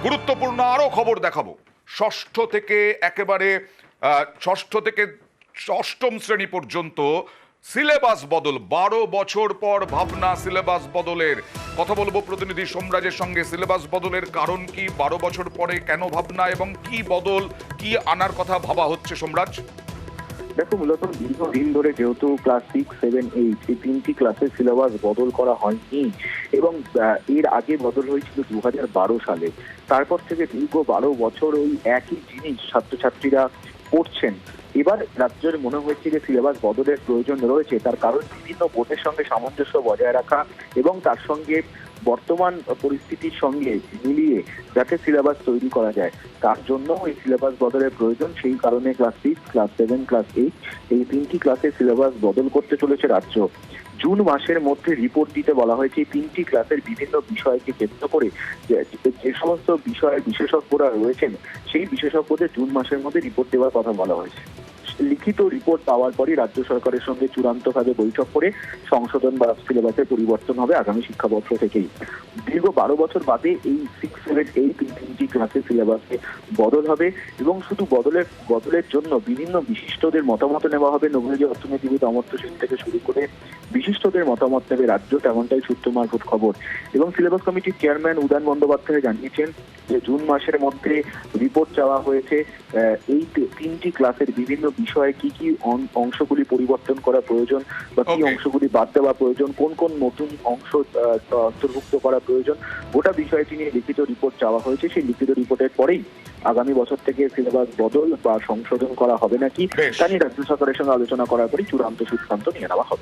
গুরুত্বপূর্ণ আরো খবর দেখাবো। ষষ্ঠ থেকে একেবারে ষষ্ঠ থেকে অষ্টম শ্রেণী পর্যন্ত সিলেবাস বদল, 12 বছর পর ভাবনা সিলেবাস বদলের। কথা বলবো প্রতিনিধি সোমরাজের সঙ্গে। সিলেবাস বদলের কারণ কি, 12 বছর পরে কেন ভাবনা, এবং কি বদল, কি আনার কথা ভাবা হচ্ছে সোমরাজ? দেখো, মূলত দীর্ঘদিন ধরে যেহেতু ক্লাস 6, 7, 8 এই তিনটি ক্লাসের সিলেবাস বদল করা হয়নি এবং এর আগে বদল হয়েছিল 2012 সালে। তারপর থেকে দীর্ঘ 12 বছর ওই একই জিনিস ছাত্রছাত্রীরা পড়ছেন। এবার রাজ্যের মনে হয়েছে যে সিলেবাস বদলের প্রয়োজন রয়েছে, তার কারণ বিভিন্ন বোর্ডের সঙ্গে সামঞ্জস্য বজায় রাখা এবং তার সঙ্গে বর্তমান পরিস্থিতির সঙ্গে মিলিয়ে যাতে সিলেবাস তৈরি করা যায়, তার জন্য এই সিলেবাস বদলের প্রয়োজন। সেই কারণে ক্লাস 6, ক্লাস 7, ক্লাস 8 এই তিনটি ক্লাসের সিলেবাস বদল করতে চলেছে রাজ্য। জুন মাসের মধ্যে রিপোর্ট দিতে বলা হয়েছে। এই তিনটি ক্লাসের বিভিন্ন বিষয়কে কেন্দ্র করে যে সমস্ত বিষয়ে বিশেষজ্ঞরা রয়েছেন সেই বিশেষজ্ঞদের জুন মাসের মধ্যে রিপোর্ট দেওয়ার কথা বলা হয়েছে। লিখিত রিপোর্ট পাওয়ার পরই রাজ্য সরকারের সঙ্গে চূড়ান্তভাবে বৈঠক করে সংশোধন বা সিলেবাসের পরিবর্তন হবে আগামী শিক্ষাবর্ষ থেকেই। দীর্ঘ 12 বছর বাদে এই 6, 7, 8 তিনটি ক্লাসের সিলেবাসে বদল হবে এবং শুধু বদলের জন্য বিভিন্ন বিশিষ্টদের মতামত নেওয়া হবে। নোবেল অর্থনীতিবিদ অমর্ত্য সেন থেকে শুরু করে বিশিষ্টদের মতামত নেবে রাজ্য, তেমনটাই সূত্র মারফত খবর। এবং সিলেবাস কমিটির চেয়ারম্যান উদয়ন বন্দ্যোপাধ্যায় জানিয়েছেন যে জুন মাসের মধ্যে রিপোর্ট চাওয়া হয়েছে এই তিনটি ক্লাসের বিভিন্ন বিষয়ে কি কি অংশগুলি পরিবর্তন করা প্রয়োজন বা কি অংশগুলি বাদ দেওয়া প্রয়োজন, কোন কোন নতুন অংশ অন্তর্ভুক্ত করা প্রয়োজন, গোটা বিষয়টি নিয়ে লিখিত রিপোর্ট চাওয়া হয়েছে। সেই লিখিত রিপোর্টের পরেই আগামী বছর থেকে সিলেবাস বদল বা সংশোধন করা হবে নাকি তা নিয়ে রাজ্য সরকারের সঙ্গে আলোচনা করার পরই চূড়ান্ত সিদ্ধান্ত নিয়ে নেওয়া হবে।